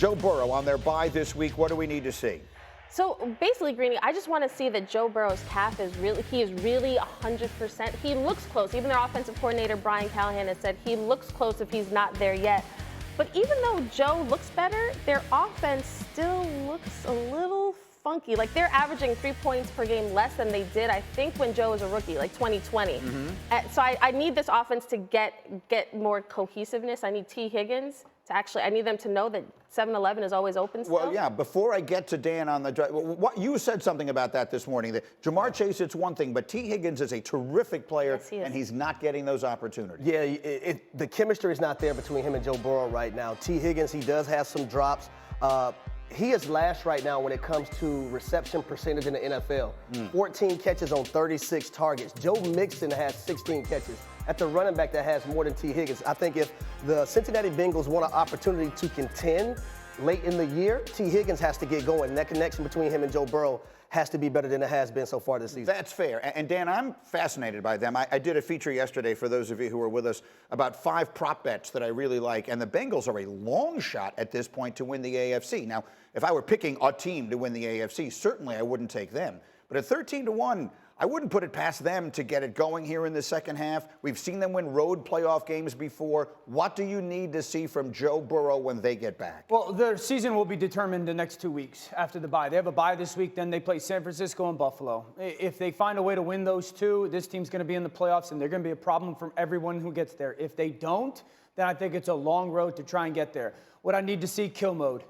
Joe Burrow on their bye this week. What do we need to see? So basically, Greeny, I just want to see that Joe Burrow's calf is really 100%. He looks close. Even their offensive coordinator, Brian Callahan, has said he looks close if he's not there yet. But even though Joe looks better, their offense still looks a little funky. Like, they're averaging 3 points per game less than they did, I think, when Joe was a rookie, like 2020. So I need this offense to get more cohesiveness. I need T. Higgins to I need them to know that 7-Eleven is always open still. Well, yeah, before I get to Dan on the what you said something about that this morning, that Jamar Chase, it's one thing, but T. Higgins is a terrific player, yes, he is. And he's not getting those opportunities. Yeah, the chemistry is not there between him and Joe Burrow right now. T. Higgins, he does have some drops. He is last right now when it comes to reception percentage in the NFL. 14 catches on 36 targets. Joe Mixon has 16 catches. At the running back that has more than T. Higgins. I think if the Cincinnati Bengals want an opportunity to contend late in the year, T. Higgins has to get going. And that connection between him and Joe Burrow has to be better than it has been so far this season. That's fair. And Dan, I'm fascinated by them. I did a feature yesterday for those of you who were with us about 5 prop bets that I really like. And the Bengals are a long shot at this point to win the AFC. Now, if I were picking a team to win the AFC, certainly I wouldn't take them. But at 13-1, I wouldn't put it past them to get it going here in the second half. We've seen them win road playoff games before. What do you need to see from Joe Burrow when they get back? Well, their season will be determined the next 2 weeks after the bye. They have a bye this week, then they play San Francisco and Buffalo. If they find a way to win those two, this team's going to be in the playoffs, and they're going to be a problem for everyone who gets there. If they don't, then I think it's a long road to try and get there. What I need to see, kill mode.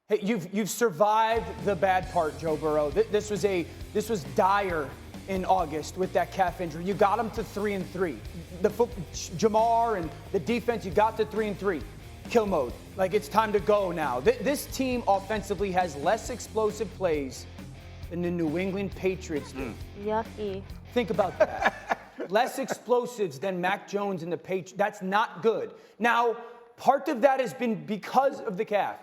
Hey, you've survived the bad part, Joe Burrow. This was dire in August with that calf injury. You got him to 3-3. Jamar and the defense, you got to 3-3. Kill mode. Like, it's time to go now. This team offensively has less explosive plays than the New England Patriots do. Yucky. Think about that. Less explosives than Mac Jones and the Patriots. That's not good. Now, part of that has been because of the calf.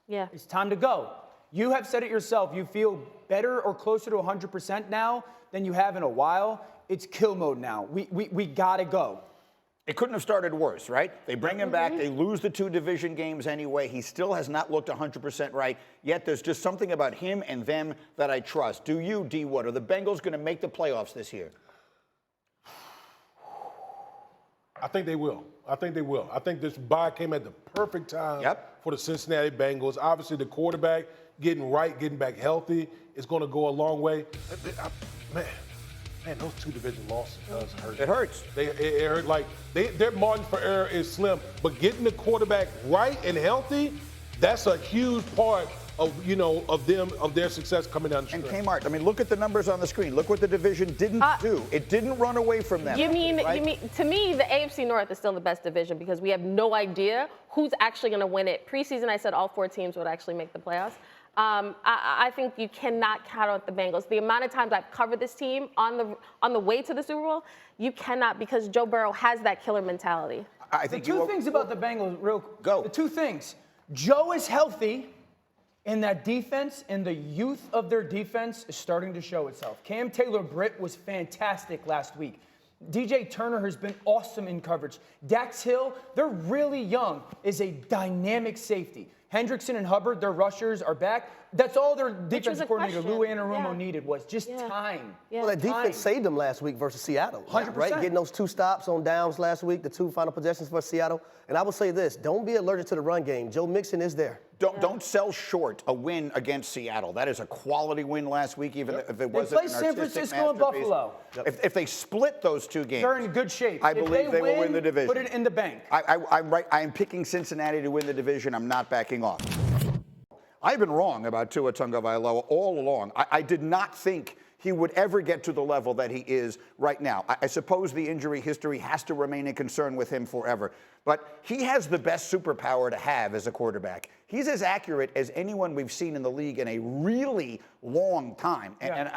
Yeah. It's time to go. You have said it yourself. You feel better or closer to 100% now than you have in a while. It's kill mode now. We got to go. It couldn't have started worse, right? They bring him back. They lose the 2 division games anyway. He still has not looked 100% right. Yet there's just something about him and them that I trust. Do you, D. Wood? Are the Bengals going to make the playoffs this year? I think they will. I think this bye came at the perfect time for the Cincinnati Bengals. Obviously, the quarterback getting back healthy is going to go a long way. Man, those 2 division losses does hurt. It hurts. It hurt. Like, their margin for error is slim. But getting the quarterback right and healthy, that's a huge part of their success coming down the stretch. And Kmart, I mean, look at the numbers on the screen. Look what the division didn't do. It didn't run away from them. You mean to me, the AFC North is still the best division because we have no idea who's actually going to win it. Preseason, I said all 4 teams would actually make the playoffs. I think you cannot count out the Bengals. The amount of times I've covered this team on the way to the Super Bowl, you cannot, because Joe Burrow has that killer mentality. I think the 2 things about the Bengals, Go. The 2 things. Joe is healthy. And that defense and the youth of their defense is starting to show itself. Cam Taylor-Britt was fantastic last week. DJ Turner has been awesome in coverage. Dax Hill, they're really young, is a dynamic safety. Hendrickson and Hubbard, their rushers, are back. That's all their defensive coordinator, Lou Anarumo, needed was just time. Well, that defense saved them last week versus Seattle. 100%. Right? Getting those 2 stops on downs last week, the 2 final possessions for Seattle. And I will say this, don't be allergic to the run game. Joe Mixon is there. Don't sell short a win against Seattle. That is a quality win last week, even if it wasn't an artistic San Francisco and Buffalo. If they split those 2 games, they're in good shape. I believe they will win the division. Put it in the bank. I'm right. I am picking Cincinnati to win the division. I'm not backing off. I've been wrong about Tua Tagovailoa all along. I did not think he would ever get to the level that he is right now. I suppose the injury history has to remain a concern with him forever. But he has the best superpower to have as a quarterback. He's as accurate as anyone we've seen in the league in a really long time. And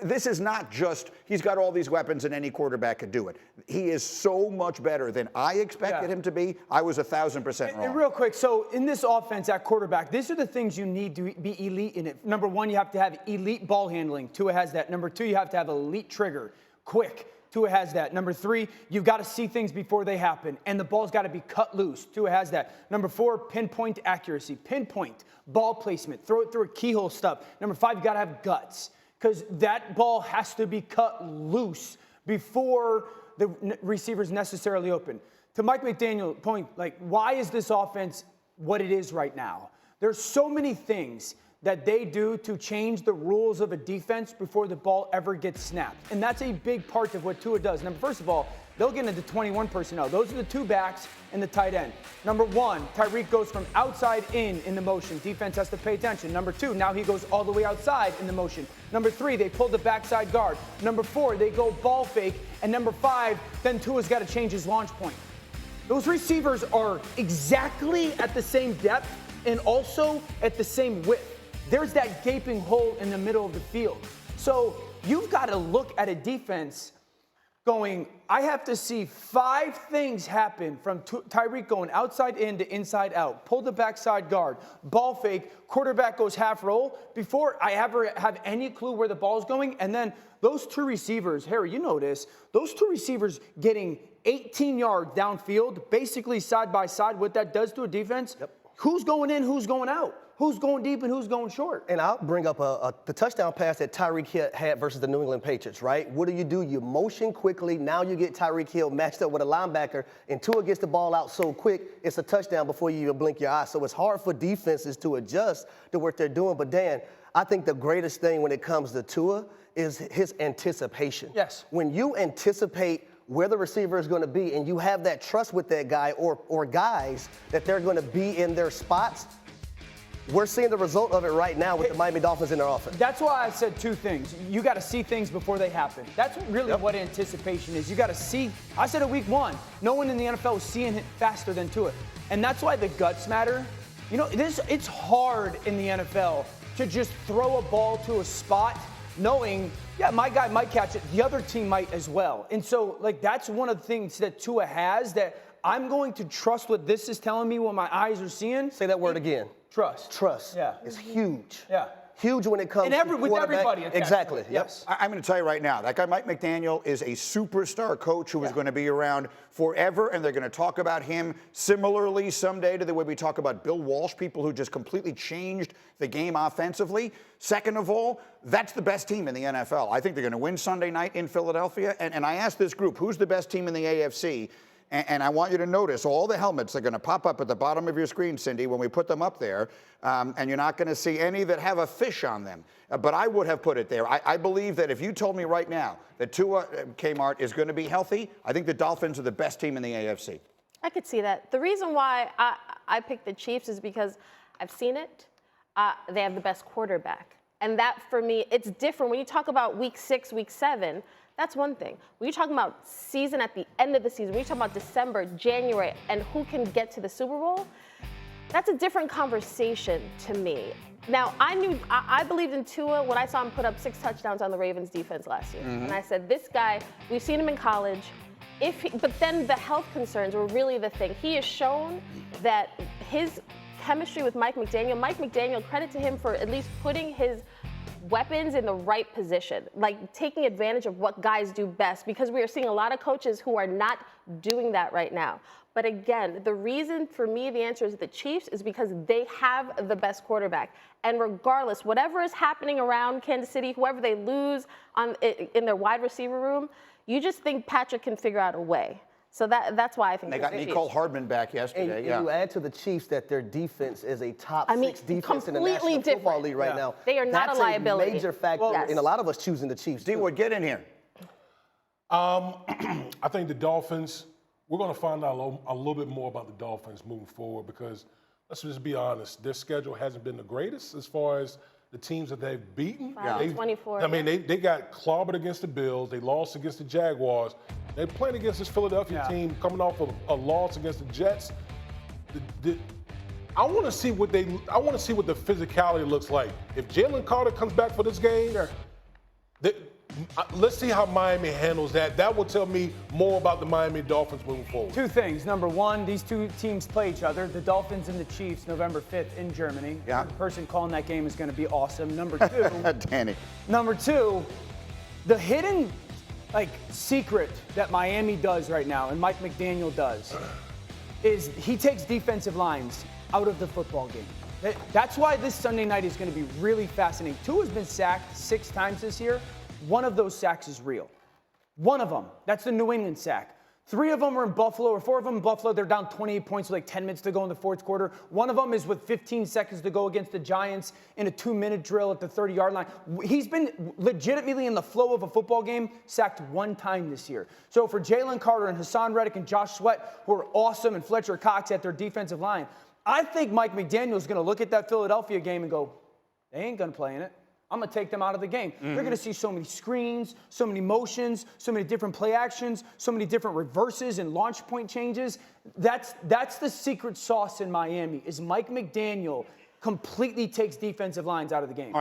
this is not just he's got all these weapons and any quarterback could do it. He is so much better than I expected him to be. I was 1,000% wrong. And real quick, so in this offense at quarterback, these are the things you need to be elite in it. Number 1, you have to have elite ball handling. Tua has that. Number 2, you have to have elite trigger. Quick. Tua has that. Number 3, you've got to see things before they happen, and the ball's got to be cut loose. Tua has that. Number 4, pinpoint accuracy. Pinpoint, ball placement, throw it through a keyhole stuff. Number 5, you got to have guts, because that ball has to be cut loose before the receiver's necessarily open. To Mike McDaniel's point, like, why is this offense what it is right now? There's so many things that they do to change the rules of a defense before the ball ever gets snapped. And that's a big part of what Tua does. Number, first of all, they'll get into 21 personnel. Those are the 2 backs and the tight end. Number 1, Tyreek goes from outside in the motion. Defense has to pay attention. Number 2, now he goes all the way outside in the motion. Number 3, they pull the backside guard. Number 4, they go ball fake. And number 5, then Tua's got to change his launch point. Those receivers are exactly at the same depth and also at the same width. There's that gaping hole in the middle of the field. So you've got to look at a defense going, I have to see 5 things happen from Tyreek going outside in to inside out, pull the backside guard, ball fake, quarterback goes half roll before I ever have any clue where the ball's going. And then those 2 receivers, Harry, you know this, those 2 receivers getting 18 yards downfield, basically side by side, what that does to a defense, who's going in, who's going out? Who's going deep and who's going short? And I'll bring up the touchdown pass that Tyreek had versus the New England Patriots, right? What do? You motion quickly. Now you get Tyreek Hill matched up with a linebacker, and Tua gets the ball out so quick, it's a touchdown before you even blink your eye. So it's hard for defenses to adjust to what they're doing. But, Dan, I think the greatest thing when it comes to Tua is his anticipation. Yes. When you anticipate where the receiver is going to be and you have that trust with that guy or guys that they're going to be in their spots, we're seeing the result of it right now with the Miami Dolphins in their offense. That's why I said 2 things. You got to see things before they happen. That's really what anticipation is. You got to see. I said it week 1. No one in the NFL is seeing it faster than Tua. And that's why the guts matter. You know, it's hard in the NFL to just throw a ball to a spot knowing, yeah, my guy might catch it. The other team might as well. And so, like, that's one of the things that Tua has, that I'm going to trust what this is telling me, what my eyes are seeing. Say that word again. Trust. Trust. Yeah. It's huge. Yeah. Huge when it comes to with everybody. Exactly. Yes. I'm going to tell you right now, that guy Mike McDaniel is a superstar coach who is going to be around forever, and they're going to talk about him similarly someday to the way we talk about Bill Walsh, people who just completely changed the game offensively. Second of all, that's the best team in the NFL. I think they're going to win Sunday night in Philadelphia, and I asked this group, who's the best team in the AFC? And I want you to notice all the helmets are going to pop up at the bottom of your screen, Cindy, when we put them up there. And you're not going to see any that have a fish on them. But I would have put it there. I believe that if you told me right now that Tua Kmart is going to be healthy, I think the Dolphins are the best team in the AFC. I could see that. The reason why I picked the Chiefs is because I've seen it. They have the best quarterback. And that, for me, it's different. When you talk about week 6, week 7, that's one thing. When you're talking about season at the end of the season, when you're talking about December, January, and who can get to the Super Bowl, that's a different conversation to me. Now, I believed in Tua when I saw him put up 6 touchdowns on the Ravens defense last year. And I said, this guy, we've seen him in college. But then the health concerns were really the thing. He has shown that his chemistry with Mike McDaniel, credit to him for at least putting his weapons in the right position, like taking advantage of what guys do best, because we are seeing a lot of coaches who are not doing that right now. But again, the reason for me, the answer is the Chiefs, is because they have the best quarterback. And regardless, whatever is happening around Kansas City, whoever they lose in their wide receiver room, you just think Patrick can figure out a way. So that's why I think they got Nicole Hardman back yesterday. And you add to the Chiefs that their defense is a top 6 defense in the completely National Football League right now. They are not a liability. That's a major factor in a lot of us choosing the Chiefs. D-Wood, get in here. I think the Dolphins, we're going to find out a little bit more about the Dolphins moving forward, because let's just be honest, their schedule hasn't been the greatest as far as the teams that they've beaten. 24. I mean, they got clobbered against the Bills. They lost against the Jaguars. They're playing against this Philadelphia team coming off of a loss against the Jets. I want to see what the physicality looks like. If Jalen Carter comes back for this game, let's see how Miami handles that. That will tell me more about the Miami Dolphins moving forward. 2 things. Number 1, these 2 teams play each other, the Dolphins and the Chiefs, November 5th in Germany. Yeah. The person calling that game is going to be awesome. Number 2, Danny. Number 2, the hidden secret that Miami does right now and Mike McDaniel does is he takes defensive lines out of the football game. That's why this Sunday night is going to be really fascinating. Tua's been sacked 6 times this year. One of those sacks is real. One of them. That's the New England sack. 3 of them were in Buffalo, or 4 of them in Buffalo. They're down 28 points with like 10 minutes to go in the fourth quarter. One of them is with 15 seconds to go against the Giants in a 2-minute drill at the 30-yard line. He's been legitimately in the flow of a football game, sacked 1 time this year. So for Jalen Carter and Hassan Reddick and Josh Sweat, who are awesome, and Fletcher Cox at their defensive line, I think Mike McDaniel is going to look at that Philadelphia game and go, they ain't going to play in it. I'm going to take them out of the game. They're going to see so many screens, so many motions, so many different play actions, so many different reverses and launch point changes. That's the secret sauce in Miami, is Mike McDaniel completely takes defensive lines out of the game.